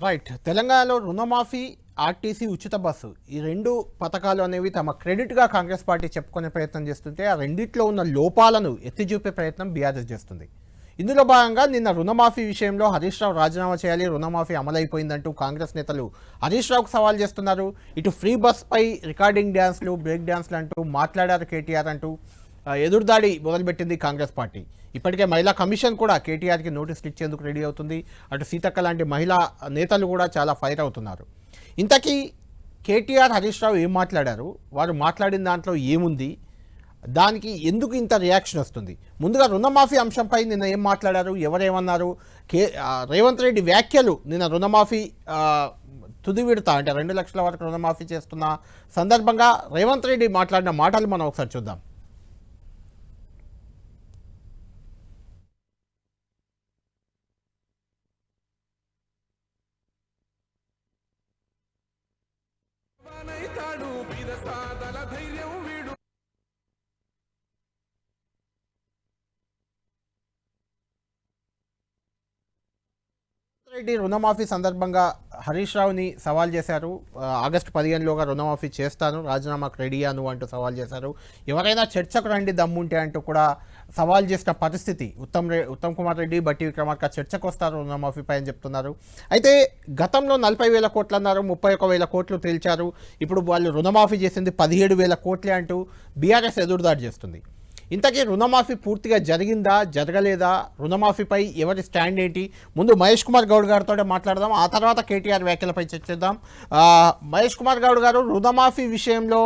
Right. తెలంగాణలో రుణమాఫీ, RTC ఉచిత బస్సు ఈ రెండు పథకాలు అనేవి తమ క్రెడిట్గా కాంగ్రెస్ పార్టీ చెప్పుకునే ప్రయత్నం చేస్తుంటే ఆ రెండిట్లో ఉన్న లోపాలను ఎత్తిచూపే ప్రయత్నం బీఆర్ఎస్ చేస్తుంది. ఇందులో భాగంగా నిన్న రుణమాఫీ విషయంలో హరీష్ రావు రాజీనామా చేయాలి, రుణమాఫీ అమలైపోయిందంటూ కాంగ్రెస్ నేతలు హరీష్ రావుకు సవాల్ చేస్తున్నారు. ఇటు ఫ్రీ బస్పై రికార్డింగ్ డ్యాన్స్లు, బ్రేక్ డ్యాన్స్లు అంటూ మాట్లాడారు కేటీఆర్ అంటూ ఎదురుదాడి మొదలుపెట్టింది కాంగ్రెస్ పార్టీ. ఇప్పటికే మహిళా కమిషన్ కూడా కేటీఆర్కి నోటీసులు ఇచ్చేందుకు రెడీ అవుతుంది. అటు సీతక్క లాంటి మహిళా నేతలు కూడా చాలా ఫైర్ అవుతున్నారు. ఇంతకీ కేటీఆర్, హరీష్ రావు ఏం మాట్లాడారు, వారు మాట్లాడిన దాంట్లో ఏముంది, దానికి ఎందుకు ఇంత రియాక్షన్ వస్తుంది? ముందుగా రుణమాఫీ అంశంపై నిన్న ఏం మాట్లాడారు, ఎవరేమన్నారు, రేవంత్ రెడ్డి వ్యాఖ్యలు నిన్న రుణమాఫీ తుది విడత అంటే 2 లక్షల వరకు రుణమాఫీ చేస్తున్న సందర్భంగా రేవంత్ రెడ్డి మాట్లాడిన మాటలు మనం ఒకసారి చూద్దాం. రెడ్డి రుణమాఫీ సందర్భంగా హరీష్ రావుని సవాల్ చేశారు. ఆగస్టు 15లోగా రుణమాఫీ చేస్తాను, రాజీనామాకు రెడీ అను అంటూ సవాల్ చేశారు. ఎవరైనా చర్చకు రండి దమ్ముంటే అంటూ కూడా సవాల్ చేసిన పరిస్థితి. ఉత్తమ్ కుమార్ రెడ్డి, బట్టి విక్రమార్క చర్చకు వస్తారు రుణమాఫీపై అని చెప్తున్నారు. అయితే గతంలో 40,000 కోట్లు అన్నారు, 31,000 కోట్లు తేల్చారు. ఇప్పుడు వాళ్ళు రుణమాఫీ చేసింది 17,000 కోట్లే అంటూ బీఆర్ఎస్ ఎదురుదాడి చేస్తుంది. ఇంతకీ రుణమాఫీ పూర్తిగా జరిగిందా, జరగలేదా, రుణమాఫీపై ఎవరి స్టాండ్ ఏంటి? ముందు మహేష్ కుమార్ గౌడ్ గారితో మాట్లాడదాం, ఆ తర్వాత కేటీఆర్ వ్యాఖ్యలపై చర్చిద్దాం. మహేష్ కుమార్ గౌడ్ గారు, రుణమాఫీ విషయంలో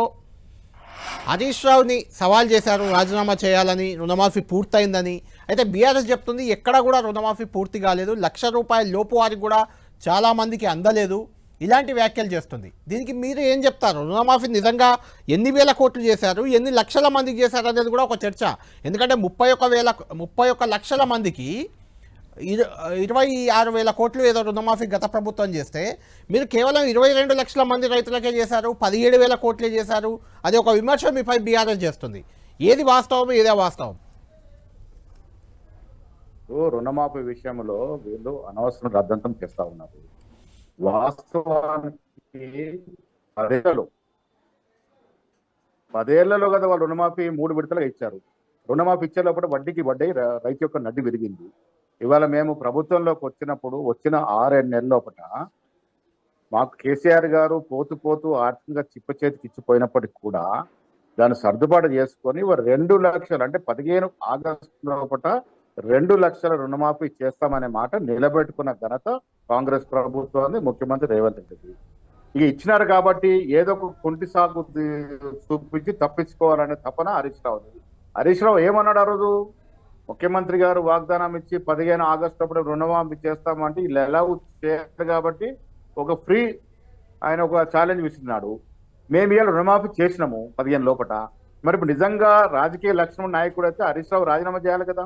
హరీష్ రావుని సవాల్ చేశారు రాజీనామా చేయాలని, రుణమాఫీ పూర్తయిందని. అయితే బీఆర్ఎస్ చెప్తుంది ఎక్కడా కూడా రుణమాఫీ పూర్తి కాలేదు, ₹1,00,000 లోపు వారికి కూడా చాలామందికి అందలేదు, ఇలాంటి వ్యాఖ్యలు చేస్తుంది. దీనికి మీరు ఏం చెప్తారు? రుణమాఫీ నిజంగా ఎన్ని వేల కోట్లు చేశారు, ఎన్ని లక్షల మందికి చేశారు అనేది కూడా ఒక చర్చ. ఎందుకంటే 31 లక్షల మందికి 26,000 కోట్లు ఏదో రుణమాఫీ గత ప్రభుత్వం చేస్తే, మీరు కేవలం 22 లక్షల మంది రైతులకే చేశారు, 17,000 కోట్లే చేశారు. అది ఒక విమర్శ మీపై బీఆర్ఎస్ చేస్తుంది. ఏది వాస్తవం, ఏదే వాస్తవం? రుణమాఫీ విషయంలో వీళ్ళు అనవసరం రద్దంతం చేస్తా ఉన్నారు. వాస్తవానికి 10 ఏళ్లలో కదా వాళ్ళు రుణమాఫీ 3 విడతలుగా ఇచ్చారు. రుణమాఫీ ఇచ్చే లోపల వడ్డీకి వడ్డీ రైతు యొక్క నడ్డి విరిగింది. ఇవాళ మేము ప్రభుత్వంలోకి వచ్చిన 6-7 నెలల లోపల మాకు కేసీఆర్ గారు పోతూ ఆర్థికంగా చిప్పచేతికి ఇచ్చిపోయినప్పటికీ కూడా దాన్ని సర్దుబాటు చేసుకొని 2 లక్షలు అంటే 15 ఆగస్టు లోపల 2 లక్షల రుణమాఫీ చేస్తామనే మాట నిలబెట్టుకున్న ఘనత కాంగ్రెస్ ప్రభుత్వాన్ని, ముఖ్యమంత్రి రేవంత్ రెడ్డి. ఇక ఇచ్చినారు కాబట్టి ఏదో ఒక కుంటి సాగు చూపించి తప్పించుకోవాలనే తపన హరీష్ రావు ఏమన్నాడు ఆ రోజు? ముఖ్యమంత్రి గారు వాగ్దానం ఇచ్చి 15 ఆగస్టు అప్పుడు రుణమాఫీ చేస్తామంటే వీళ్ళు ఎలా చేయరు కాబట్టి ఆయన ఒక ఛాలెంజ్ విసిరినాడు. మేము ఇవాళ రుణమాఫీ చేసినాము 15 లోపల. మరి ఇప్పుడు నిజంగా రాజకీయ లక్షణం నాయకుడు అయితే హరీష్ రావు రాజీనామా చేయాలి కదా.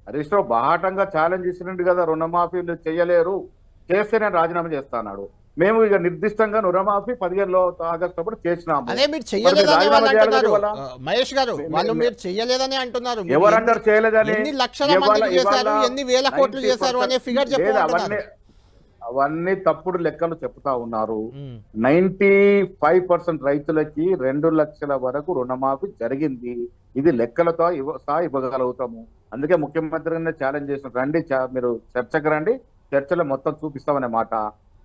హరీష్ రావు బాహాటంగా ఛాలెంజ్ ఇచ్చినట్టు కదా, రుణమాఫీలు చేయలేరు, చేస్తే నేను రాజీనామా చేస్తాడు. మేము ఇక నిర్దిష్టంగా రుణమాఫీ 15 ఆగస్టు అప్పుడు చేసినాము. మహేష్ గారు, వాళ్ళు మీరు చేయలేదని అంటున్నారు. ఎవరన్నారు చేయలేదని? ఎన్ని లక్షల మందికి చేశారు, ఎన్ని వేల కోట్లు చేశారు అనే ఫిగర్ చెప్పారు. అవన్నీ తప్పుడు లెక్కలు చెప్తా ఉన్నారు. 95% రైతులకి 2 లక్షల వరకు రుణమాఫీ జరిగింది. ఇది లెక్కలతో ఇవ్వగలుగుతాము. అందుకే ముఖ్యమంత్రి ఛాలెంజ్ చేసిన రండి, మీరు చర్చకు రండి, చర్చలో మొత్తం చూపిస్తామనే మాట.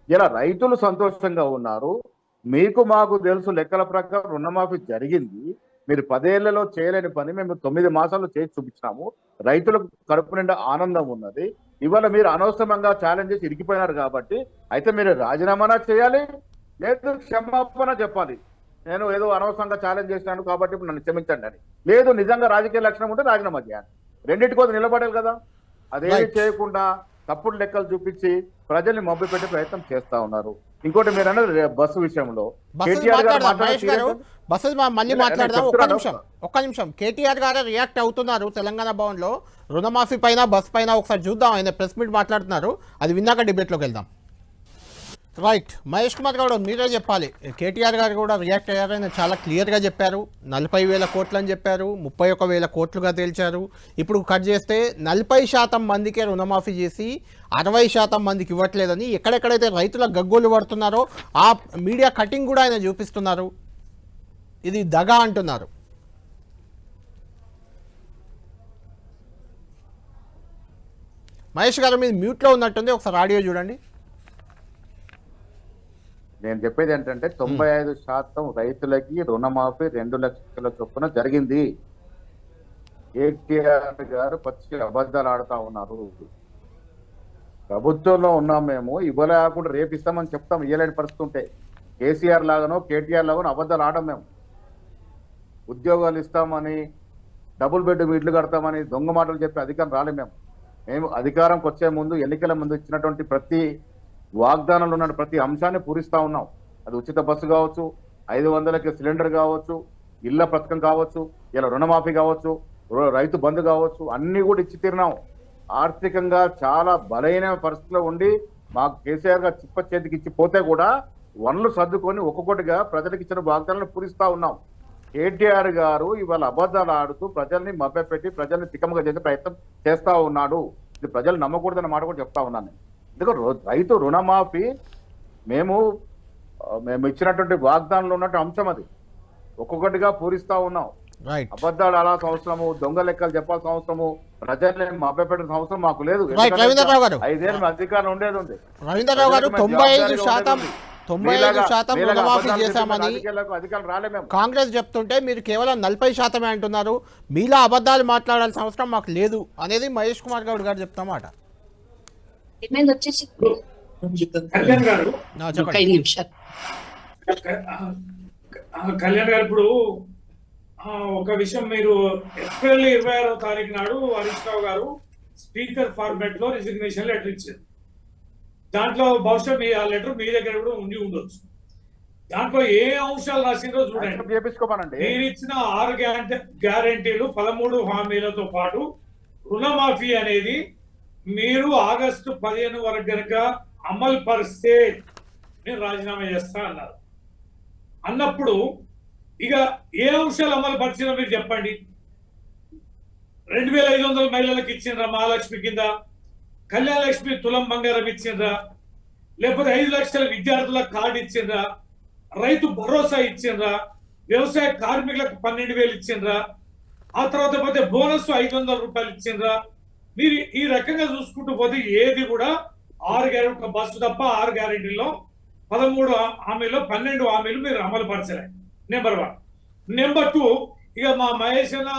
ఇలా రైతులు సంతోషంగా ఉన్నారు. మీకు మాకు తెలుసు లెక్కల ప్రకారం రుణమాఫీ జరిగింది. మీరు 10 ఏళ్లలో చేయలేని పని మేము 9 మాసాల్లో చేసి చూపించినాము. రైతులకు కడుపు నిండా ఆనందం ఉన్నది. ఇవాళ మీరు అనవసరంగా ఛాలెంజ్ చేసి ఇరికిపోయినారు కాబట్టి అయితే మీరు రాజీనామా చేయాలి, లేదు క్షమాపణ చెప్పాలి. నేను ఏదో అనవసరంగా ఛాలెంజ్ చేసినాను కాబట్టి ఇప్పుడు నన్ను క్షమించండి అని. లేదు, నిజంగా రాజకీయ లక్షణం ఉంటే రాజీనామా చేయాలి. రెండింటికోసం నిలబడాలి కదా. అదేమి చేయకుండా తప్పుడు లెక్కలు చూపించి ప్రజల్ని మభ్యపెట్టే ప్రయత్నం చేస్తా ఉన్నారు. ఇంకోటి మీరు అన్నది బస్సు విషయంలో మళ్ళీ మాట్లాడదాం. ఒక్క నిమిషం కేటీఆర్ గారు రియాక్ట్ అవుతున్నారు తెలంగాణ భవన్ లో రుణమాఫీ పైన, బస్ పైన. ఒకసారి చూద్దాం, ఆయన ప్రెస్ మీట్ మాట్లాడుతున్నారు, అది విన్నాక డిబేట్లోకి వెళ్దాం. రైట్. మహేష్ కుమార్ గౌడ్ మీరే చెప్పాలి. కేటీఆర్ గారు కూడా రియాక్ట్ అయ్యారు. ఆయన చాలా క్లియర్గా చెప్పారు. 40,000 కోట్లు అని చెప్పారు, 31,000 కోట్లుగా తేల్చారు. ఇప్పుడు కట్ చేస్తే 40% మందికే రుణమాఫీ చేసి 60% మందికి ఇవ్వట్లేదని ఎక్కడెక్కడైతే రైతుల గగ్గోలు పడుతున్నారో ఆ మీడియా కటింగ్ కూడా ఆయన చూపిస్తున్నారు. ఇది దగా అంటున్నారు. మహేష్ గారు మీరు మ్యూట్లో ఉన్నట్టుంది, ఒకసారి ఆడియో చూడండి. నేను చెప్పేది ఏంటంటే 95% రైతులకి రుణమాఫీ 2 లక్షల చొప్పున జరిగింది. కేటీఆర్ గారు పచ్చి అబద్ధాలు ఆడుతా ఉన్నారు. ప్రభుత్వంలో ఉన్నాం మేము, ఇవ్వలేకుండా రేపు ఇస్తామని చెప్తాం. ఇవ్వలేని పరిస్థితి ఉంటే కేసీఆర్ లాగానో కేటీఆర్ లాగానో అబద్ధాలు ఆడడం. మేము ఉద్యోగాలు ఇస్తామని, డబుల్ బెడ్రూమ్ ఇళ్ళు కడతామని దొంగ మాటలు చెప్పి అధికారం రాలే. మేము అధికారంకి వచ్చే ముందు, ఎన్నికల ముందు ఇచ్చినటువంటి ప్రతి వాగ్దానంలో ఉన్న ప్రతి అంశాన్ని పూరిస్తా ఉన్నాం. అది ఉచిత బస్సు కావచ్చు, 500కి సిలిండర్ కావచ్చు, ఇళ్ల పథకం కావచ్చు, ఇలా రుణమాఫీ కావచ్చు, రైతు బంధు కావచ్చు, అన్ని కూడా ఇచ్చి తీరినాం. ఆర్థికంగా చాలా బలైన పరిస్థితిలో ఉండి మాకు కేసీఆర్ గారు చిప్ప చేతికి ఇచ్చి పోతే కూడా వనరులు సర్దుకొని ఒక్కొక్కటిగా ప్రజలకు ఇచ్చిన వాగ్దానాలను పూరిస్తా ఉన్నాం. కేటీఆర్ గారు ఇవాళ అబద్ధాలు ఆడుతూ ప్రజల్ని మభ్యపెట్టి ప్రజల్ని తికమగా చేసే ప్రయత్నం చేస్తా ఉన్నాడు. ఇది ప్రజలు నమ్మకూడదన్న మాట కూడా చెప్తా ఉన్నాను. ఎందుకంటే రైతు రుణమాఫీ మేము ఇచ్చినటువంటి వాగ్దానంలో ఉన్నట్టు అంశం, అది ఒక్కొక్కటిగా పూరిస్తా ఉన్నాం. అబద్ధాలు ఆడాల్సిన అవసరము, దొంగ లెక్కలు చెప్పాల్సిన అవసరము, ప్రజల్ని మభ్యపెట్టాల్సిన అవసరం మాకు లేదు. 5 ఏళ్ళు అధికారం ఉండేది ఉంది. రవీంద్రరావు గారు 95% రుణమాఫీ చేశామని కాంగ్రెస్ చెప్తుంటే మీరు కేవలం 40% అంటున్నారు. మీలా అబద్ధాలు మాట్లాడాల్సిన అవసరం మాకు లేదు అనేది మహేష్ కుమార్ గౌడ్ గారు చెప్తామాట. కళ్యాణ్ గారు, ఇప్పుడు ఒక విషయం, మీరు ఏప్రిల్ 26వ తారీఖు నాడు హరీష్ రావు గారు స్పీకర్ ఫార్మాట్ లో రిజిగ్నేషన్ లెటర్ ఇచ్చారు. దాంట్లో బహుశా మీ ఆ లెటర్ మీ దగ్గర కూడా ఉండి ఉండొచ్చు. దాంట్లో ఏ అంశాలు రాసిందో చూడండి. మీరు ఇచ్చిన 6 గ్యారంటీలు, 13 హామీలతో పాటు రుణమాఫీ అనేది మీరు ఆగస్టు 15 వరకు కనుక అమలు పరిస్తే నేను రాజీనామా చేస్తా అన్నారు. అన్నప్పుడు ఇక ఏ అంశాలు అమలు పరిచినా మీరు చెప్పండి. 2,500 మహిళలకు ఇచ్చిండ్రా మహాలక్ష్మి కింద? కళ్యాణ లక్ష్మి తులం బంగారం ఇచ్చిండ్రా? లేకపోతే 5 లక్షల విద్యార్థులకు కార్డు ఇచ్చిండ్రా? రైతు భరోసా ఇచ్చిండ్రా? వ్యవసాయ కార్మికులకు 12,000 ఇచ్చిండ్రా? ఆ తర్వాత పోతే బోనస్ 500 రూపాయలు ఇచ్చిండ్రా? మీరు ఈ రకంగా చూసుకుంటూ పోతే ఏది కూడా 6 గ్యారెంటీ బస్సు తప్ప 6 గ్యారెంటీలో 13 హామీలో 12 హామీలు మీరు అమలు పరచలే. నెంబర్ 1. నెంబర్ 2, ఇక మా మహేష్ అన్న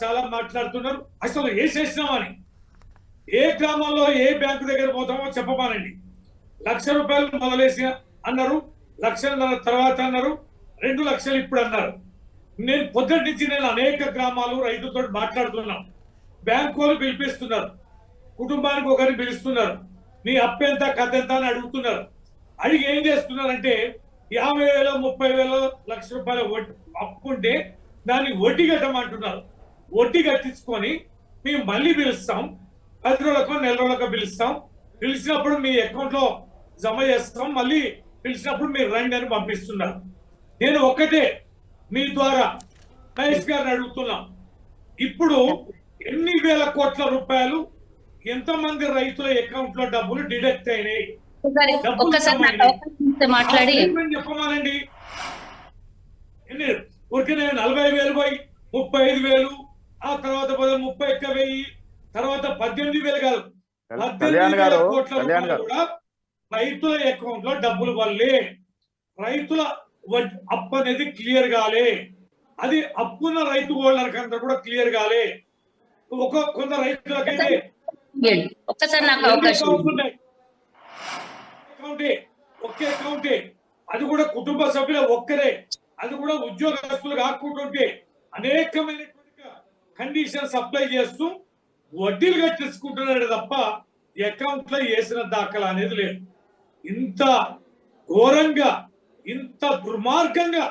చాలా మాట్లాడుతున్నారు. అసలు ఏ చేసినామని, ఏ గ్రామంలో ఏ బ్యాంకు దగ్గర పోతామో చెప్పమానండి. 1,00,000 రూపాయలు మొదలేసి అన్నారు, 1,00,000 తర్వాత అన్నారు, 2 లక్షలు ఇప్పుడు అన్నారు. నేను పొద్దుటి నుంచి అనేక గ్రామాలు రైతులతో మాట్లాడుతున్నాం. బ్యాంకు వాళ్ళు పిలిపిస్తున్నారు, కుటుంబానికి ఒకరిని పిలుస్తున్నారు, మీ అప్పు ఎంత కథ ఎంత అని అడుగుతున్నారు. అడిగి ఏం చేస్తున్నారంటే 50,000 30,000 1,00,000 రూపాయల అప్పు ఉంటే దాన్ని వడ్డీ కట్టమంటున్నారు. వడ్డీ కట్టించుకొని మేము మళ్ళీ పిలుస్తాం, 10 రోజులకు నెల రోజులకు పిలుస్తాం, పిలిచినప్పుడు మీ అకౌంట్ లో జమ చేస్తాం, మళ్ళీ పిలిచినప్పుడు మీరు రండి అని పంపిస్తున్నారు. నేను ఒక్కటే మీ ద్వారా మహేష్ గారిని అడుగుతున్నాం, ఇప్పుడు ఎన్ని వేల కోట్ల రూపాయలు ఎంతమంది రైతుల అకౌంట్ లో డబ్బులు డిడక్ట్ అయినాయి? చెప్పమానండి. ఊరికే 40,000 పోయి 35,000, ఆ తర్వాత 31,000, తర్వాత 18,000 కాదు, 18,000 కోట్ల రూపాయలు కూడా రైతుల అకౌంట్ లో డబ్బులు వల్లే. రైతుల అప్పు అనేది క్లియర్ కాలే. అది అప్పున్న రైతు వాళ్ళకంతా కూడా క్లియర్ కాలే. కొంత రైతులకైతే ఒకే అకౌంటే, అది కూడా కుటుంబ సభ్యుల ఒక్కరే, అది కూడా ఉద్యోగస్తులు కాకుంటుంటే అనేకమైనటువంటి కండిషన్స్ అప్లై చేస్తూ వడ్డీలు కట్టించుకుంటున్నాడు తప్ప అకౌంట్ లో వేసిన దాఖలా అనేది లేదు. ఇంత ఘోరంగా, ఇంత దుర్మార్గంగా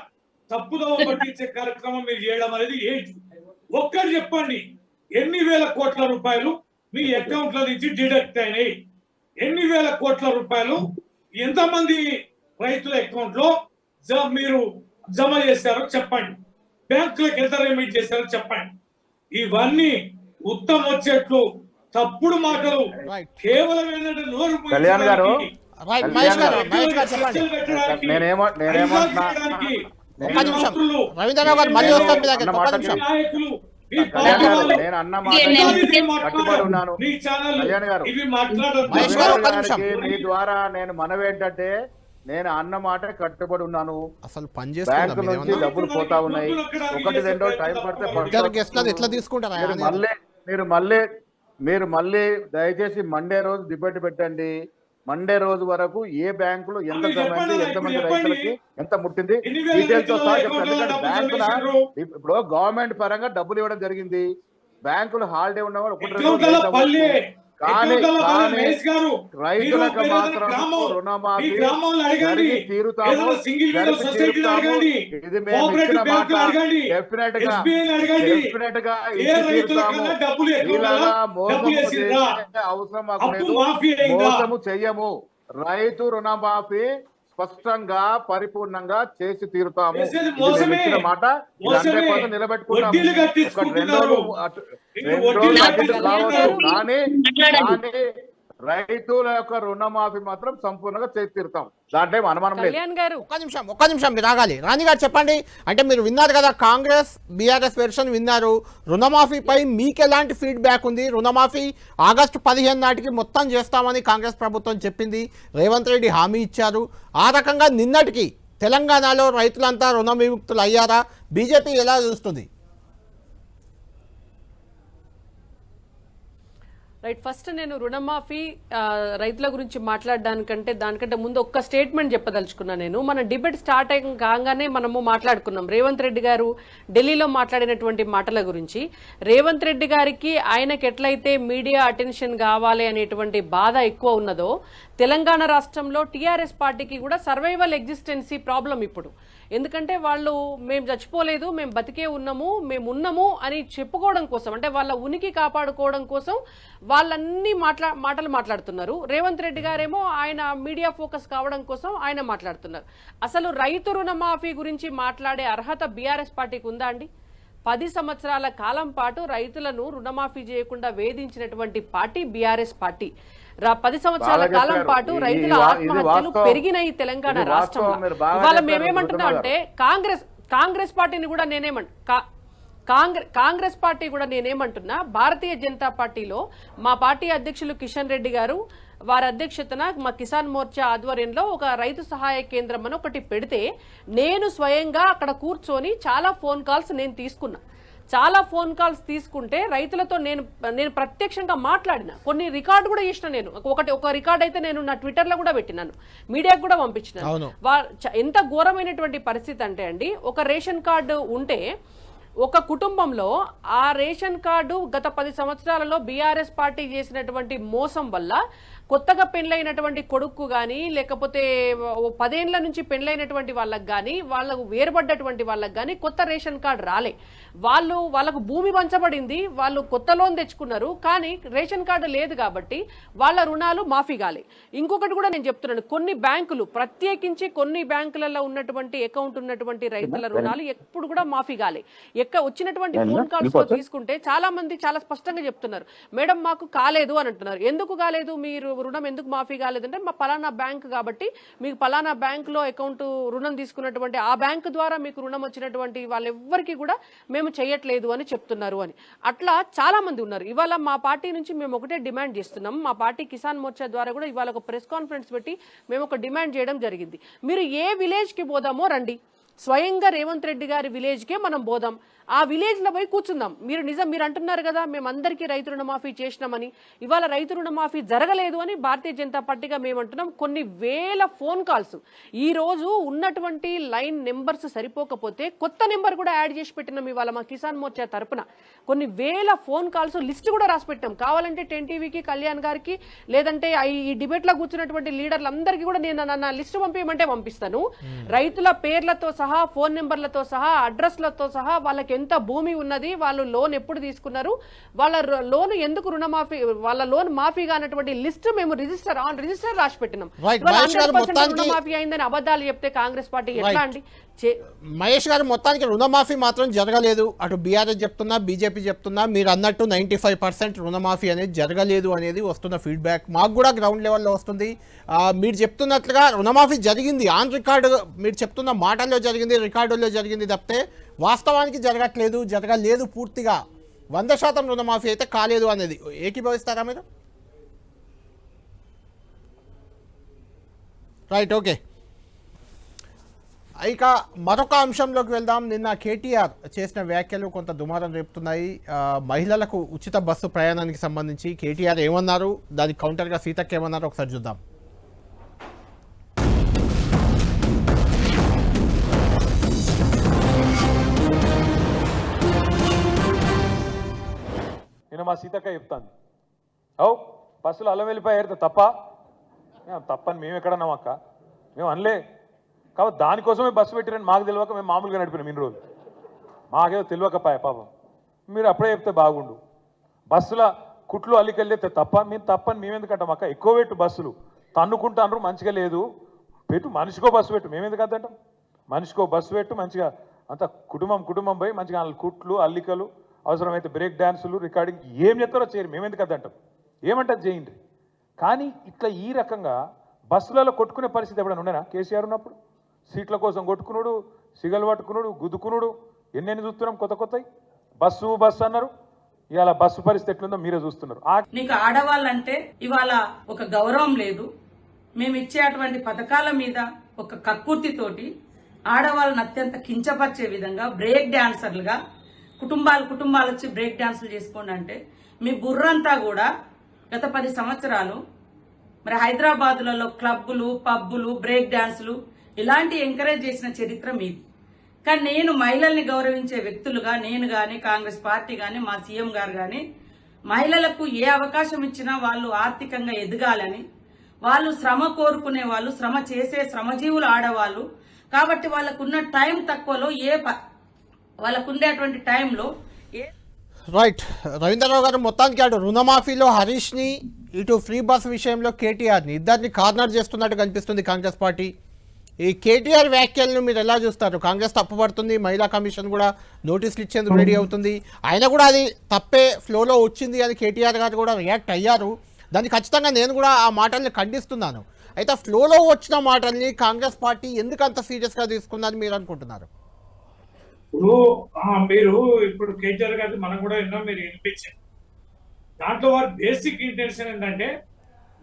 తప్పుదోవ పట్టించే కార్యక్రమం మీరు చేయడం అనేది ఏంటి? ఒక్కటి చెప్పండి, ఎన్ని వేల కోట్ల రూపాయలు మీ అకౌంట్ లో నుంచి డిడక్ట్ అయినాయి? ఎన్ని వేల కోట్ల రూపాయలు ఎంతమంది రైతుల అకౌంట్ లో మీరు జమ చేశారో చెప్పండి, బ్యాంకులకు ఎంత రెమిట్ చేశారో చెప్పండి. ఇవన్నీ ఉత్తమ వచ్చేట్లు తప్పుడు మాటలు రైట్ కేవలం ఏంటంటే నోరు కళ్యాణ్ గారు, రైట్ కళ్యాణ్ మహేష్ గారు చెప్పండి. నేనేమంటున్నా ఒక్క నిమిషం రవీంద్రరావు గారు మళ్ళీ వస్తారు మీ దగ్గర. ఒక్క నిమిషం కళ్యాణ్ గారు, నేను అన్న మాట కట్టుబడి ఉన్నాను. కళ్యాణ్ గారు, మహేష్ గారు ఒక్క నిమిషం. మీ ద్వారా నేను మనవి ఏంటంటే, నేను అన్న మాట కట్టుబడి ఉన్నాను. అసలు పని బ్యాంకు చేస్తున్నా నుంచి డబ్బులు పోతా ఉన్నాయి. ఒకటి రెండు టైం పడితే గెస్ట్లను ఎట్లా తీసుకుంటారా? మీరు మళ్ళీ దయచేసి మండే రోజు డిబేట్ పెట్టండి. మండే రోజు వరకు ఏ బ్యాంకులో ఎంత జమ అయింది, ఎంతమంది రైతులకి ఎంత ముట్టింది డీటెయిల్స్ తో సహా చెప్తాను. ఎందుకంటే బ్యాంకుల ఇప్పుడు గవర్నమెంట్ పరంగా డబ్బులు ఇవ్వడం జరిగింది. బ్యాంకులు హాలిడే ఉన్నవాడు ఒకటి కానీ రైతులకు మాత్రం రుణమాఫీ జరిగి తీరుతాము. ఇది మేము ఇచ్చిన మాట డెఫినెట్ గా ఇలాగా మోసము చేసే అవసరం మాకు లేదు. మోసము చెయ్యము. రైతు రుణమాఫీ స్పష్టంగా పరిపూర్ణంగా చేసి తీరుతాము. ఇచ్చిన మాట 100% నిలబెట్టుకుంటాము. రెండు రోజులు కావచ్చు, కానీ రైతుల యొక్క రుణమాఫీ మాత్రం సంపూర్ణంగా చేసి తీరుతాం. దాంట్లో అనుమానం లేదు. ఒక్క నిమిషం మీరు ఆగాలి. రాణి గారు చెప్పండి. అంటే మీరు విన్నారు కదా, కాంగ్రెస్ బీఆర్ఎస్ వెర్షన్ విన్నారు. రుణమాఫీపై మీకు ఎలాంటి ఫీడ్బ్యాక్ ఉంది? రుణమాఫీ ఆగస్టు 15 నాటికి మొత్తం చేస్తామని కాంగ్రెస్ ప్రభుత్వం చెప్పింది. రేవంత్ రెడ్డి హామీ ఇచ్చారు. ఆ రకంగా నిన్నటికి తెలంగాణలో రైతులంతా రుణ విముక్తులు అయ్యారా? బీజేపీ ఎలా చూస్తుంది? రైట్, ఫస్ట్ నేను రుణమాఫీ రైతుల గురించి మాట్లాడడానికంటే దానికంటే ముందు ఒక్క స్టేట్మెంట్ చెప్పదలుచుకున్నాను. నేను మన డిబేట్ స్టార్ట్ కాగానే మనము మాట్లాడుకున్నాం రేవంత్ రెడ్డి గారు ఢిల్లీలో మాట్లాడినటువంటి మాటల గురించి. రేవంత్ రెడ్డి గారికి ఆయనకి ఎట్లయితే మీడియా అటెన్షన్ కావాలి అనేటువంటి బాధ ఎక్కువ ఉన్నదో, తెలంగాణ రాష్ట్రంలో టీఆర్ఎస్ పార్టీకి కూడా సర్వైవల్ ఎగ్జిస్టెన్సీ ప్రాబ్లం ఇప్పుడు. ఎందుకంటే వాళ్ళు మేము చచ్చిపోలేదు, మేము బతికే ఉన్నాము, మేము ఉన్నాము అని చెప్పుకోవడం కోసం, అంటే వాళ్ళ ఉనికి కాపాడుకోవడం కోసం వాళ్ళన్నీ మాటలు మాట్లాడుతున్నారు. రేవంత్ రెడ్డి గారేమో ఆయన మీడియా ఫోకస్ కావడం కోసం ఆయన మాట్లాడుతున్నారు. అసలు రైతు రుణమాఫీ గురించి మాట్లాడే అర్హత బీఆర్ఎస్ పార్టీకి ఉందా అండి? 10 సంవత్సరాల కాలం పాటు రైతులను రుణమాఫీ చేయకుండా వేధించినటువంటి పార్టీ బీఆర్ఎస్ పార్టీ. 10 సంవత్సరాల కాలం పాటు రైతుల ఆత్మహత్యలు పెరిగినాయి తెలంగాణ రాష్ట్రంలో. ఇవాళ మేమేమంటున్నాం అంటే కాంగ్రెస్ పార్టీని కూడా కాంగ్రెస్ పార్టీ కూడా నేనేమంటున్నా, భారతీయ జనతా పార్టీలో మా పార్టీ అధ్యక్షులు కిషన్ రెడ్డి గారు వారి అధ్యక్షతన మా కిసాన్ మోర్చా ఆధ్వర్యంలో ఒక రైతు సహాయ కేంద్రం అని ఒకటి పెడితే నేను స్వయంగా అక్కడ కూర్చొని చాలా ఫోన్ కాల్స్ నేను తీసుకున్నా. చాలా ఫోన్ కాల్స్ తీసుకుంటే రైతులతో నేను ప్రత్యక్షంగా మాట్లాడిన, కొన్ని రికార్డు కూడా చేసిన. నేను ఒక రికార్డ్ అయితే నేను నా ట్విట్టర్లో కూడా పెట్టినాను, మీడియాకు కూడా పంపించినాను. ఎంత ఘోరమైనటువంటి పరిస్థితి అంటే అండి, ఒక రేషన్ కార్డు ఉంటే ఒక కుటుంబంలో ఆ రేషన్ కార్డు గత 10 సంవత్సరాలలో బీఆర్ఎస్ పార్టీ చేసినటువంటి మోసం వల్ల కొత్తగా పెండ్లైనటువంటి కొడుకు కానీ, లేకపోతే 10 ఏళ్ల నుంచి పెండ్లైనటువంటి వాళ్ళకి కానీ, వాళ్ళకు వేరుపడ్డటువంటి వాళ్ళకి కానీ కొత్త రేషన్ కార్డు రాలే. వాళ్ళకు భూమి పంచబడింది, వాళ్ళు కొత్త లోన్ తెచ్చుకున్నారు, కానీ రేషన్ కార్డు లేదు కాబట్టి వాళ్ళ రుణాలు మాఫీ కాలే. ఇంకొకటి కూడా నేను చెప్తున్నాను, కొన్ని బ్యాంకులు ప్రత్యేకించి కొన్ని బ్యాంకులలో ఉన్నటువంటి అకౌంట్ ఉన్నటువంటి రైతుల రుణాలు ఎప్పుడు కూడా మాఫీ కాలే. వచ్చినటువంటి ఫోన్ కాల్స్ లో తీసుకుంటే చాలా మంది చాలా స్పష్టంగా చెప్తున్నారు, మేడం మాకు కాలేదు అని అంటున్నారు. ఎందుకు కాలేదు, మీరు రుణం ఎందుకు మాఫీ కాలేదంటే మా పలానా బ్యాంక్ కాబట్టి, మీకు పలానా బ్యాంక్ లో అకౌంట్ రుణం తీసుకున్నటువంటి ఆ బ్యాంక్ ద్వారా మీకు రుణం వచ్చినటువంటి వాళ్ళెవ్వరికి కూడా మేము చేయట్లేదు అని చెప్తున్నారు అని. అట్లా చాలా మంది ఉన్నారు. ఇవాళ మా పార్టీ నుంచి మేము ఒకటే డిమాండ్ చేస్తున్నాం. మా పార్టీ కిసాన్ మోర్చా ద్వారా కూడా ఇవాళ ఒక ప్రెస్ కాన్ఫరెన్స్ పెట్టి మేము ఒక డిమాండ్ చేయడం జరిగింది. మీరు ఏ విలేజ్ కి పోదామో రండి, స్వయంగా రేవంత్ రెడ్డి గారి విలేజ్కే మనం పోదాం, ఆ విలేజ్లో పోయి కూర్చుందాం. మీరు అంటున్నారు కదా మేమందరికీ రైతు రుణమాఫీ చేసినామని. ఇవాళ రైతు రుణమాఫీ జరగలేదు అని భారతీయ జనతా పార్టీగా మేమంటున్నాం. కొన్ని వేల ఫోన్ కాల్స్, ఈ రోజు ఉన్నటువంటి లైన్ నెంబర్స్ సరిపోకపోతే కొత్త నెంబర్ కూడా యాడ్ చేసి పెట్టినాం. ఇవాళ మా కిసాన్ మోర్చా తరపున కొన్ని వేల ఫోన్ కాల్స్ లిస్ట్ కూడా రాసి పెట్టాం. కావాలంటే 10 టీవీకి, కళ్యాణ్ గారికి, లేదంటే ఈ డిబేట్ లో కూర్చున్నటువంటి లీడర్లందరికీ కూడా నేను నా లిస్ట్ పంపించమంటే పంపిస్తాను. రైతుల పేర్లతో సహా, ఫోన్ నెంబర్లతో సహా, అడ్రస్లతో సహా వాళ్ళకి ఎంత భూమి ఉన్నది, వాళ్ళు లోన్ ఎప్పుడు తీసుకున్నారు, వాళ్ళ లోన్ ఎందుకు రుణమాఫీ, వాళ్ళ లోన్ మాఫీ కానటువంటి లిస్ట్ మేము రిజిస్టర్ రాసి పెట్టినాం. Right. మహేష్ గారు మొత్తానికి రుణమాఫీ అయిందని అబద్ధాలు చెప్తే కాంగ్రెస్ పార్టీ ఎట్లా అండి? మహేష్ గారు మొత్తానికి రుణమాఫీ మాత్రం జరగలేదు. అటు బీఆర్ఎస్ చెప్తున్నా, బీజేపీ చెప్తున్నా, మీరు అన్నట్టు 95% రుణమాఫీ అనేది జరగలేదు అనేది వస్తున్న ఫీడ్బ్యాక్ మాకు కూడా గ్రౌండ్ లెవెల్లో వస్తుంది. మీరు చెప్తున్నట్లుగా రుణమాఫీ జరిగింది, ఆన్ రికార్డు మీరు చెప్తున్న మాటల్లో జరిగింది, రికార్డుల్లో జరిగింది తప్పితే వాస్తవానికి జరగలేదు పూర్తిగా 100% రుణమాఫీ అయితే కాలేదు అనేది ఏకీభవిస్తారా మీరు? Right, okay. ఇక మరొక అంశంలోకి వెళ్దాం. నిన్న కేటీఆర్ చేసిన వ్యాఖ్యలు కొంత దుమారం రేపుతున్నాయి. మహిళలకు ఉచిత బస్సు ప్రయాణానికి సంబంధించి కేటీఆర్ ఏమన్నారు, దానికి కౌంటర్గా సీతక్క ఏమన్నారు ఒకసారి చూద్దాం. నేను మా సీతక్క చెప్తాను, అవు బస్సులు అల్లం వెళ్ళిపోయారు తప్పని మేము ఎక్కడన్నాం అక్క, మేము అనలే. కాబట్టి దానికోసమే బస్సు పెట్టిరని మాకు తెలియక మేము మామూలుగా నడిపినాం ఇన్ని రోజులు, మాకేదో తెలియకపాయ పాపం. మీరు అప్పుడే చెప్తే బాగుండు. బస్సుల కుట్లు అల్లికెళ్ళితే తప్పని మేమెందుకంటాం అక్క? ఎక్కువ పెట్టు బస్సులు, తన్నుకుంటాను మంచిగా లేదు, పెట్టు మనిషికో బస్సు పెట్టు, మేమెందుకు అంటాం? మనిషికో బస్సు పెట్టు, మంచిగా అంత కుటుంబం పోయి మంచిగా కుట్లు అల్లికలు అవసరమైతే బ్రేక్ డ్యాన్సులు రికార్డింగ్ ఏం చేస్తారో చేయరు, మేమెందుకు అంటాం? ఏమంటారు చేయండి. కానీ ఇట్లా ఈ రకంగా బస్సులలో కొట్టుకునే పరిస్థితి ఎప్పుడైనా ఉండేనా? కేసీఆర్ ఉన్నప్పుడు సీట్ల కోసం కొట్టుకున్నాడు, సిగలు పట్టుకున్నాడు, గుద్దుకున్నాడు, ఎన్నెన్ని చూస్తున్నాం కొత్తవి. బస్సు అన్నారు, ఇవాళ బస్సు పరిస్థితి ఎట్లుందో మీరే చూస్తున్నారు. నీకు ఆడవాళ్ళంటే ఇవాళ ఒక గౌరవం లేదు. మేము ఇచ్చే అటువంటి పథకాల మీద ఒక కక్కుర్తితోటి ఆడవాళ్ళని అత్యంత కించపరిచే విధంగా బ్రేక్ డాన్సర్లుగా కుటుంబాలు వచ్చి బ్రేక్ డాన్సులు చేసుకోండి అంటే మీ బుర్రంతా కూడా గత 10 సంవత్సరాలు మరి హైదరాబాదులలో క్లబ్బులు, పబ్బులు, బ్రేక్ డాన్సులు ఇలాంటి ఎంకరేజ్ చేసిన చరిత్ర మీది. కానీ నేను మహిళల్ని గౌరవించే వ్యక్తులుగా నేను గాని, కాంగ్రెస్ పార్టీ గాని, మా సీఎం గారు గాని మహిళలకు ఏ అవకాశం ఇచ్చినా వాళ్ళు ఆర్థికంగా ఎదగాలని, వాళ్ళు శ్రమ కోరుకునే వాళ్ళు, శ్రమ చేసే శ్రమజీవులు ఆడవాళ్ళు కాబట్టి వాళ్ళకున్న టైం తక్కువలో వాళ్ళకుండేటువంటి టైంలో రైట్, రవీంద్రరావు గారు మొత్తానికి అటు రుణమాఫీలో హరీష్ని, ఇటు ఫ్రీ బస్ విషయంలో కేటీఆర్ని ఇద్దరిని కార్నర్ చేస్తున్నట్టు కనిపిస్తుంది కాంగ్రెస్ పార్టీ. ఈ కేటీఆర్ వ్యాఖ్యలను మీరు ఎలా చూస్తారు? కాంగ్రెస్ తప్పుపడుతుంది, మహిళా కమిషన్ కూడా నోటీసులు ఇచ్చేందుకు రెడీ అవుతుంది, ఆయన కూడా అది తప్పే ఫ్లోలో వచ్చింది అని కేటీఆర్ గారు కూడా రియాక్ట్ అయ్యారు. దాన్ని ఖచ్చితంగా నేను కూడా ఆ మాటల్ని ఖండిస్తున్నాను. అయితే ఫ్లోలో వచ్చిన మాటల్ని కాంగ్రెస్ పార్టీ ఎందుకు అంత సీరియస్గా తీసుకుందని మీరు అనుకుంటున్నారు? మీరు ఇప్పుడు కేటీఆర్ గారి మనం కూడా ఎన్నో మీరు వినిపించారు. దాంట్లో వారి బేసిక్ ఇంటెన్షన్ ఏంటంటే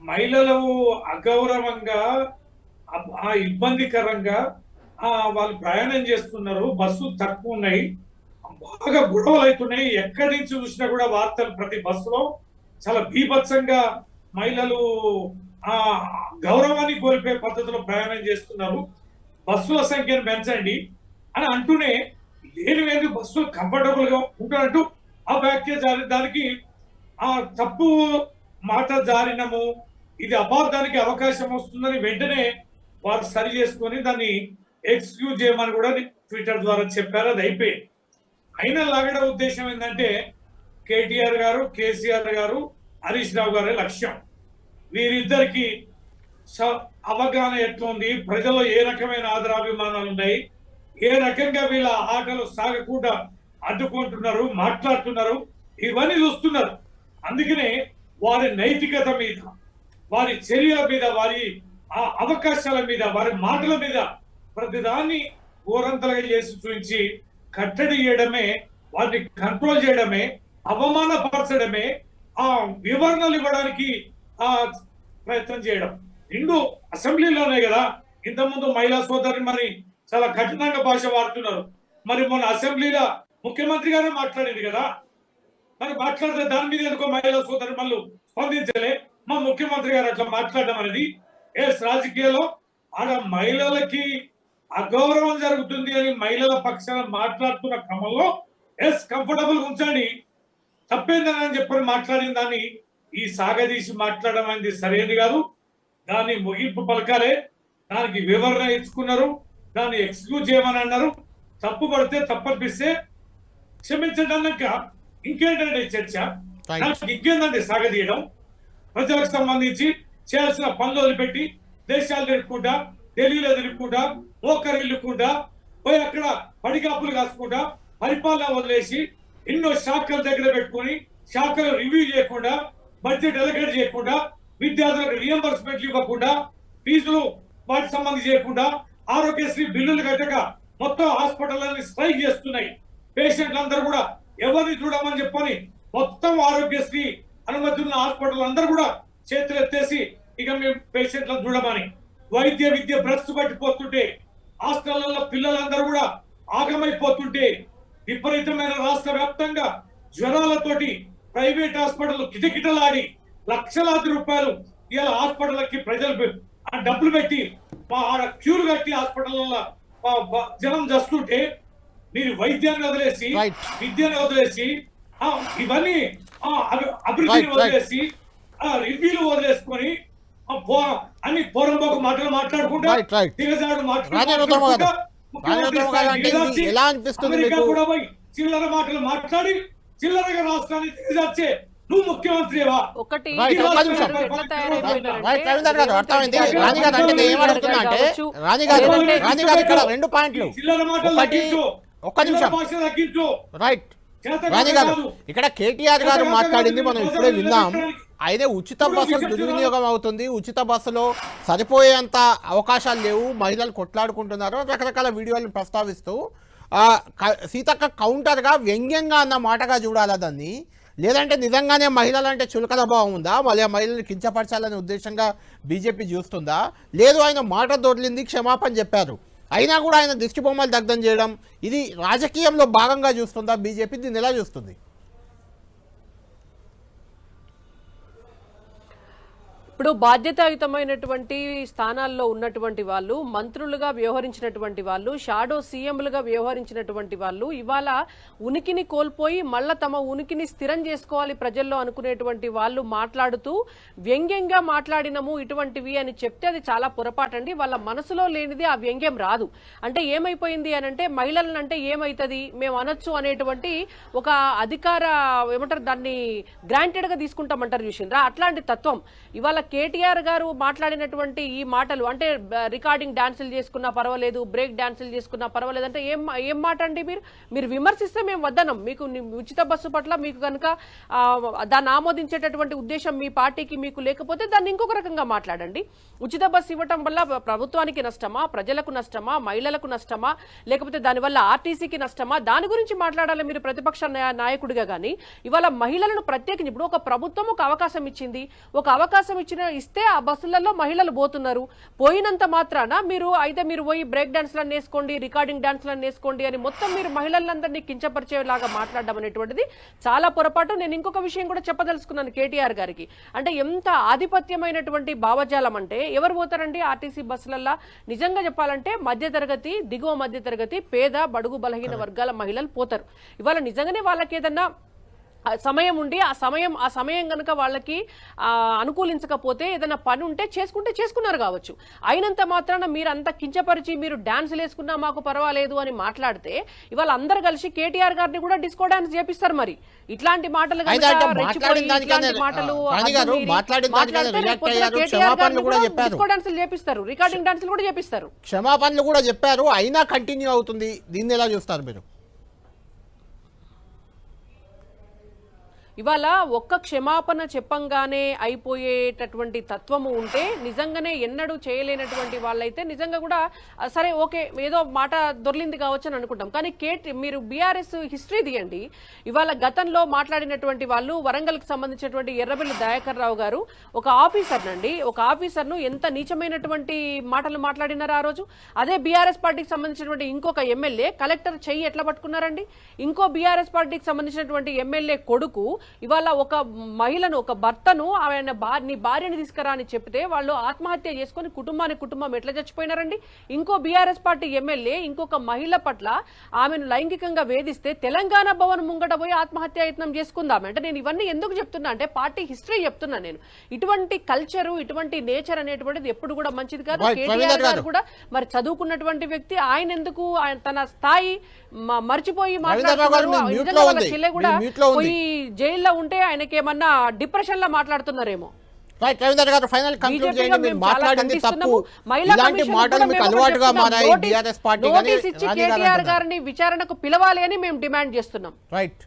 మహిళలు అగౌరవంగా ఇబ్బందికరంగా వాళ్ళు ప్రయాణం చేస్తున్నారు, బస్సు తక్కువ ఉన్నాయి, బాగా గొడవలు అవుతున్నాయి, ఎక్కడి నుంచి చూసినా కూడా వార్తలు ప్రతి బస్సులో చాలా బీభత్సంగా మహిళలు గౌరవాన్ని కోల్పోయే పద్ధతిలో ప్రయాణం చేస్తున్నారు, బస్సుల సంఖ్యను పెంచండి అని అంటూనే లేని బస్సులు కంఫర్టబుల్ గా ఉంటారంటూ ఆ వ్యాఖ్య దానికి తప్పు మాట జారినము, ఇది అపార్థానికి అవకాశం వస్తుందని వెంటనే వారు సరి చేసుకొని దాన్ని ఎక్స్క్యూజ్ చేయమని కూడా ట్విట్టర్ ద్వారా చెప్పారు. అది అయిపోయింది. అయినా లాగడ ఉద్దేశం ఏంటంటే కేటీఆర్ గారు, కేసీఆర్ గారు, హరీష్ రావు గారి లక్ష్యం. వీరిద్దరికి అవగాహన ఎట్లుంది, ప్రజల్లో ఏ రకమైన ఆదరాభిమానాలు ఉన్నాయి, ఏ రకంగా వీళ్ళ ఆటలు సాగకుండా అడ్డుకుంటున్నారు, మాట్లాడుతున్నారు, ఇవన్నీ చూస్తున్నారు. అందుకనే వారి నైతికత మీద, వారి చర్యల మీద, వారి అవకాశాల మీద, వారి మాటల మీద ప్రతిదాన్ని ఘోరంతలుగా చేసి చూపించి కట్టడి చేయడమే, వారిని కంట్రోల్ చేయడమే, అవమానపరచడమే, వివరణలు ఇవ్వడానికి ప్రయత్నం చేయడం. రెండు అసెంబ్లీలోనే కదా ఇంతకుముందు మహిళా సోదరిని మరి చాలా కఠినంగా భాష వాడుతున్నారు. మరి మొన్న అసెంబ్లీలో ముఖ్యమంత్రి గారే మాట్లాడింది కదా, మరి మాట్లాడితే దాని మీద ఎందుకో మహిళా సోదరి మళ్ళీ స్పందించలే. మా ముఖ్యమంత్రి గారు అట్లా మాట్లాడడం అనేది రాజకీయాల్లో ఆడ మహిళలకి అగౌరవం జరుగుతుంది అని మహిళల పక్షాన మాట్లాడుతున్న క్రమంలో కంఫర్టబుల్ ఉంచండి, తప్పేందని చెప్పని మాట్లాడిన దాన్ని ఈ సాగదీసి మాట్లాడడం అనేది సరైనది కాదు. దాన్ని ముగింపు పలకాలే, దానికి వివరణ ఇచ్చుకున్నారు, దాన్ని ఎక్స్క్యూజ్ చేయమని అన్నారు. తప్పు పడితే తప్పనిపిస్తే క్షమించండి అన్నాక ఇంకేంటంటే చర్చ? Right. నాకు ఇంకేందండి సాగదీయడం? ప్రజలకు సంబంధించి చేయాల్సిన పనులు వదిలిపెట్టి దేశాలు తిరుగుకుంటా, ఢిల్లీలో తిరుగుకుంటా, మోకరిల్లుకుంటా, పోయి అక్కడ పడిగాపులు కాసుకుంటా, పరిపాలన వదిలేసి ఎన్నో శాఖల దగ్గర పెట్టుకొని శాఖలు రివ్యూ చేయకుండా, బడ్జెట్ ఎలకేట్ చేయకుండా, విద్యార్థులకు రియంబర్స్మెంట్లు ఇవ్వకుండా, ఫీజులు వాటికి సంబంధించి చేయకుండా, ఆరోగ్యశ్రీ బిల్లులు కట్టక మొత్తం హాస్పిటల్ స్ట్రైక్ చేస్తున్నాయి. పేషెంట్లు అందరూ కూడా ఎవరిని చూడమని చెప్పని మొత్తం ఆరోగ్యశ్రీ అనుమతి ఉన్న హాస్పిటల్ అందరూ కూడా చేతులు ఎత్తేసి ఇక మేము పేషెంట్లను చూడమని, వైద్య విద్య భ్రష్టు పట్టిపోతుంటే, హాస్టళ్లలో పిల్లలందరూ కూడా ఆగమైపోతుంటే, విపరీతమైన రాష్ట్ర వ్యాప్తంగా జ్వరాలతోటి ప్రైవేట్ హాస్పిటల్ కిటకిటలాడి లక్షలాది రూపాయలు ఇవాళ హాస్పిటల్కి ప్రజలు డబ్బులు పెట్టి క్యూలు కట్టి హాస్పిటల్లో జనం చేస్తుంటే, మీరు వైద్యాన్ని వదిలేసి, విద్యను వదిలేసి, ఇవన్నీ అభివృద్ధిని వదిలేసి, రివ్యూలు వదిలేసుకొని అన్ని పోరంబోక మాటలు మాట్లాడుకుంటా, దిగజాడు మాట్లాడుకుంటా, ఎలా అనిపిస్తుంది అమెరికా కూడా పోయి చిల్లర మాటలు మాట్లాడి చిల్లరగా రాష్ట్రాన్ని దిగజార్చే నువ్వు ముఖ్యమంత్రివా? ఒకటి అర్థమైంది. రాణి గారు అంటే ఏమడుగుతున్నా అంటే రాణి గారు ఇక్కడ 2 పాయింట్లు. చిల్లర మాటలు తగ్గించు, ఒక్క నిమిషం. భాష తగ్గించు. రైట్ రాణి గారు, ఇక్కడ కేటీఆర్ గారు మాట్లాడింది మనం ఇప్పుడే విన్నాం. అయితే ఉచిత బస్సులు దుర్వినియోగం అవుతుంది, ఉచిత బస్సులో సరిపోయేంత అవకాశాలు లేవు, మహిళలు కొట్లాడుకుంటున్నారు, రకరకాల వీడియోలను ప్రస్తావిస్తూ సీతక్క కౌంటర్గా వ్యంగ్యంగా అన్న మాటగా చూడాలా దాన్ని, లేదంటే నిజంగానే మహిళలు అంటే చులకన భావం ఉందా, మళ్ళీ మహిళలను కించపరచాలనే ఉద్దేశంగా బీజేపీ చూస్తుందా? లేదు, ఆయన మాట దొర్లింది, క్షమాపణ చెప్పారు, అయినా కూడా ఆయన దిష్టి బొమ్మలు దగ్ధం చేయడం, ఇది రాజకీయంలో భాగంగా చూస్తుందా బీజేపీ? దీన్ని ఎలా చూస్తుంది? ఇప్పుడు బాధ్యతాయుతమైనటువంటి స్థానాల్లో ఉన్నటువంటి వాళ్ళు, మంత్రులుగా వ్యవహరించినటువంటి వాళ్ళు, షాడో సీఎంలుగా వ్యవహరించినటువంటి వాళ్ళు ఇవాళ ఉనికిని కోల్పోయి మళ్ళా తమ ఉనికిని స్థిరం చేసుకోవాలి ప్రజల్లో అనుకునేటువంటి వాళ్ళు మాట్లాడుతూ వ్యంగ్యంగా మాట్లాడినము ఇటువంటివి అని చెప్తే అది చాలా పొరపాటండి. వాళ్ళ మనసులో లేనిది ఆ వ్యంగ్యం రాదు. అంటే ఏమైపోయింది అని అంటే మహిళలను అంటే ఏమైతుంది మేము అనొచ్చు అనేటువంటి ఒక అధికార ఏమంటారు దాన్ని గ్రాంటెడ్ గా తీసుకుంటామంటారు చూసిండ్రా, అట్లాంటి తత్వం ఇవాళ కేటీఆర్ గారు మాట్లాడినటువంటి ఈ మాటలు అంటే రికార్డింగ్ డాన్సులు చేసుకున్నా పర్వాలేదు, బ్రేక్ డాన్సులు చేసుకున్నా పర్వాలేదు అంటే ఏం మాట అండి? మీరు విమర్శిస్తే మేము వద్దనం. మీకు ఉచిత బస్సు పట్ల మీకు కనుక దాన్ని ఆమోదించేటటువంటి ఉద్దేశం మీ పార్టీకి మీకు లేకపోతే దాన్ని ఇంకొక రకంగా మాట్లాడండి. ఉచిత బస్సు ఇవ్వటం వల్ల ప్రభుత్వానికి నష్టమా, ప్రజలకు నష్టమా, మహిళలకు నష్టమా, లేకపోతే దానివల్ల ఆర్టీసీకి నష్టమా, దాని గురించి మాట్లాడాలి మీరు ప్రతిపక్ష నాయకుడిగా. కానీ ఇవాళ మహిళలను ప్రత్యేకించి ఇప్పుడు ఒక ప్రభుత్వం ఒక అవకాశం ఇచ్చింది, ఒక అవకాశం ఇస్తే ఆ బస్సులలో మహిళలు పోతున్నారు, పోయినంత మాత్రాన మీరు పోయి బ్రేక్ డాన్స్లను వేసుకోండి, రికార్డింగ్ డాన్స్లను వేసుకోండి అని మొత్తం మీరు మహిళలందరినీ కించపరిచేలాగా మాట్లాడడం అనేటువంటిది చాలా పొరపాటు. నేను ఇంకొక విషయం కూడా చెప్పదలుచుకున్నాను కేటీఆర్ గారికి, అంటే ఎంత ఆధిపత్యమైనటువంటి భావజాలం అంటే ఎవరు పోతారండి ఆర్టీసీ బస్సులల్లా? నిజంగా చెప్పాలంటే మధ్యతరగతి, దిగువ మధ్యతరగతి, పేద, బడుగు బలహీన వర్గాల మహిళలు పోతారు. ఇవాళ నిజంగానే వాళ్ళకి ఏదన్నా సమయం ఉండి ఆ సమయం కనుక వాళ్ళకి అనుకూలించకపోతే ఏదైనా పని ఉంటే చేసుకున్నారు కావచ్చు. అయినంత మాత్రాన మీరు అంత కించపరిచి మీరు డాన్సులు వేసుకున్నా మాకు పర్వాలేదు అని మాట్లాడితే ఇవాళ అందరు కలిసి కేటీఆర్ గారిని కూడా డిస్కో డాన్స్ చేపిస్తారు. మరి ఇట్లాంటి మాటలు డిస్కో డాన్సులు చేపిస్తారు, రికార్డింగ్ డాన్సులు కూడా చేపిస్తారు, క్షమాపణలు కూడా చెప్పారు, అయినా కంటిన్యూ అవుతుంది. దీన్ని ఎలా చూస్తారు మీరు? ఇవాళ ఒక్క క్షమాపణ చెప్పంగానే అయిపోయేటటువంటి తత్వము ఉంటే నిజంగానే ఎన్నడూ చేయలేనటువంటి వాళ్ళైతే నిజంగా కూడా సరే ఓకే ఏదో మాట దొర్లింది కావచ్చు అని అనుకుంటాం. కానీ మీరు బీఆర్ఎస్ హిస్టరీ తీయండి. ఇవాళ గతంలో మాట్లాడినటువంటి వాళ్ళు వరంగల్కి సంబంధించినటువంటి ఎర్రబెల్లి దయాకర్ రావు గారు ఒక ఆఫీసర్ను ఎంత నీచమైనటువంటి మాటలు మాట్లాడినారు ఆ రోజు. అదే బీఆర్ఎస్ పార్టీకి సంబంధించినటువంటి ఇంకొక ఎమ్మెల్యే కలెక్టర్ చెయ్యి ఎట్లా పట్టుకున్నారండి. ఇంకో బీఆర్ఎస్ పార్టీకి సంబంధించినటువంటి ఎమ్మెల్యే కొడుకు ఇవాళ ఒక మహిళను, ఒక భర్తను ఆయన నీ భార్యని తీసుకురా అని చెప్తే వాళ్ళు ఆత్మహత్య చేసుకుని కుటుంబం ఎట్లా చచ్చిపోయినారండి? ఇంకో బీఆర్ఎస్ పార్టీ ఎమ్మెల్యే ఇంకొక మహిళ పట్ల ఆమెను లైంగికంగా వేధిస్తే తెలంగాణ భవన్ ముంగట పోయి ఆత్మహత్య యత్నం చేసుకుందాం. అంటే నేను ఇవన్నీ ఎందుకు చెప్తున్నా అంటే పార్టీ హిస్టరీ చెప్తున్నా. నేను ఇటువంటి కల్చరు, ఇటువంటి నేచర్ అనేటువంటిది ఎప్పుడు కూడా మంచిది కాదు. కేటీఆర్ గారు కూడా మరి చదువుకున్నటువంటి వ్యక్తి, ఆయన ఎందుకు తన స్థాయి మర్చిపోయి మాట్లాడుతున్నారు? వాళ్ళ చెల్లె కూడా పోయి జైల్లో ఉంటే ఆయనకి ఏమన్నా డిప్రెషన్ లో మాట్లాడుతున్నారేమో. రవీందర్ గారు ఫైనల్ కంక్లూడ్ చేయండి. మీరు మాట్లాడింది తప్పు, ఇలాంటి మాటలు మీకు అలవాటుగా మారాయి బీఆర్ఎస్ పార్టీ. నోటీస్ ఇచ్చి కేటీఆర్ గారిని విచారణకు పిలవాలి అని మేము డిమాండ్ చేస్తున్నాం. రైట్,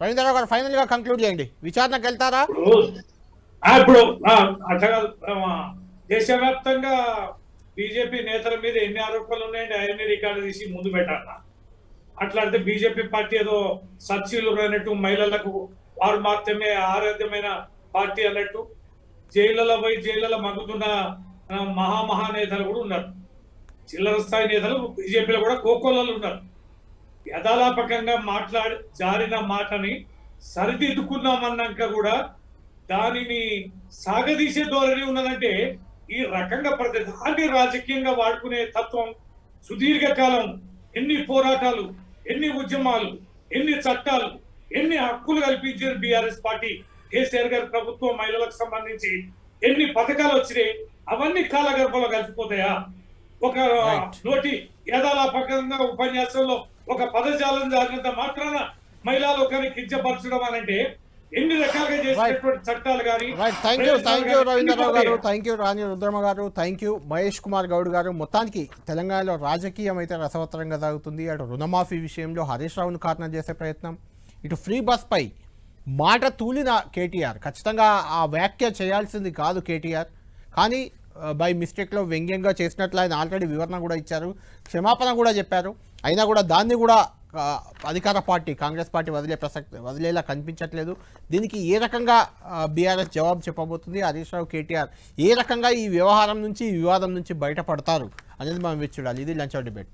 రవీంద్రరావు గారు ఫైనల్ గా కంక్లూడ్ చేయండి. విచారణకు వెళ్తారా? ఇప్పుడు అట్లా దేశవ్యాప్తంగా బీజేపీ నేతల మీద ఎన్ని ఆరోపణలు ఉన్నాయండి, అవన్నీ రికార్డు తీసి ముందు పెట్టాల. అట్లాంటి బీజేపీ పార్టీ ఏదో సర్చీలు అన్నట్టు, మహిళలకు వారు మాత్రమే ఆరోగ్యమైన పార్టీ అన్నట్టు, జైళ్ళలో పోయి జైళ్ళలో మగ్గుతున్న మహానేతలు కూడా ఉన్నారు. చిల్లర స్థాయి నేతలు బీజేపీలో కూడా కోకోలలో ఉన్నారు. యథాలాపకంగా జారిన మాటని సరిదిద్దుకున్నామన్నాక కూడా దానిని సాగదీసే ధోరణి ఉన్నదంటే, ఈ రకంగా ప్రతిదాన్ని రాజకీయంగా వాడుకునే తత్వం సుదీర్ఘకాలం ఎన్ని పోరాటాలు, ఎన్ని ఉద్యమాలు, ఎన్ని చట్టాలు, ఎన్ని హక్కులు కల్పించారు బీఆర్ఎస్ పార్టీ, కేసీఆర్ గారి ప్రభుత్వం మహిళలకు సంబంధించి ఎన్ని పథకాలు వచ్చినాయి, అవన్నీ కాలగర్భంలో కలిసిపోతాయా? ఒక నోటి యథాలాపకంగా ఉపన్యాసంలో ఒక పదజాలం జారినంత మాత్రాన మహిళా లోకాన్ని కించపరచడం అనంటే ఎన్ని రకాలుగా చేసినటువంటి చట్టాలు కానీ. థ్యాంక్ యూ రవీంద్రరావు గారు, థ్యాంక్ యూ రాణి రుద్రమ గారు, థ్యాంక్ యూ మహేష్ కుమార్ గౌడ్ గారు. మొత్తానికి తెలంగాణలో రాజకీయం అయితే రసవత్తరంగా సాగుతుంది. అటు రుణమాఫీ విషయంలో హరీష్ రావును కారణం చేసే ప్రయత్నం, ఇటు ఫ్రీ బస్ పై మాట తూలిన కేటీఆర్, ఖచ్చితంగా ఆ వ్యాఖ్య చేయాల్సింది కాదు కేటీఆర్, కానీ బై మిస్టేక్లో వ్యంగ్యంగా చేసినట్లు ఆయన ఆల్రెడీ వివరణ కూడా ఇచ్చారు, క్షమాపణ కూడా చెప్పారు. అయినా కూడా దాన్ని కూడా అధికార పార్టీ కాంగ్రెస్ పార్టీ వదిలేలా కనిపించట్లేదు. దీనికి ఏ రకంగా బీఆర్ఎస్ జవాబు చెప్పబోతుంది, హరీష్ రావు కేటీఆర్ ఏ రకంగా ఈ వ్యవహారం నుంచి, ఈ వివాదం నుంచి బయటపడతారు అనేది మనం వేచి చూడాలి. ఇది లంచ్ అవర్ డిబేట్.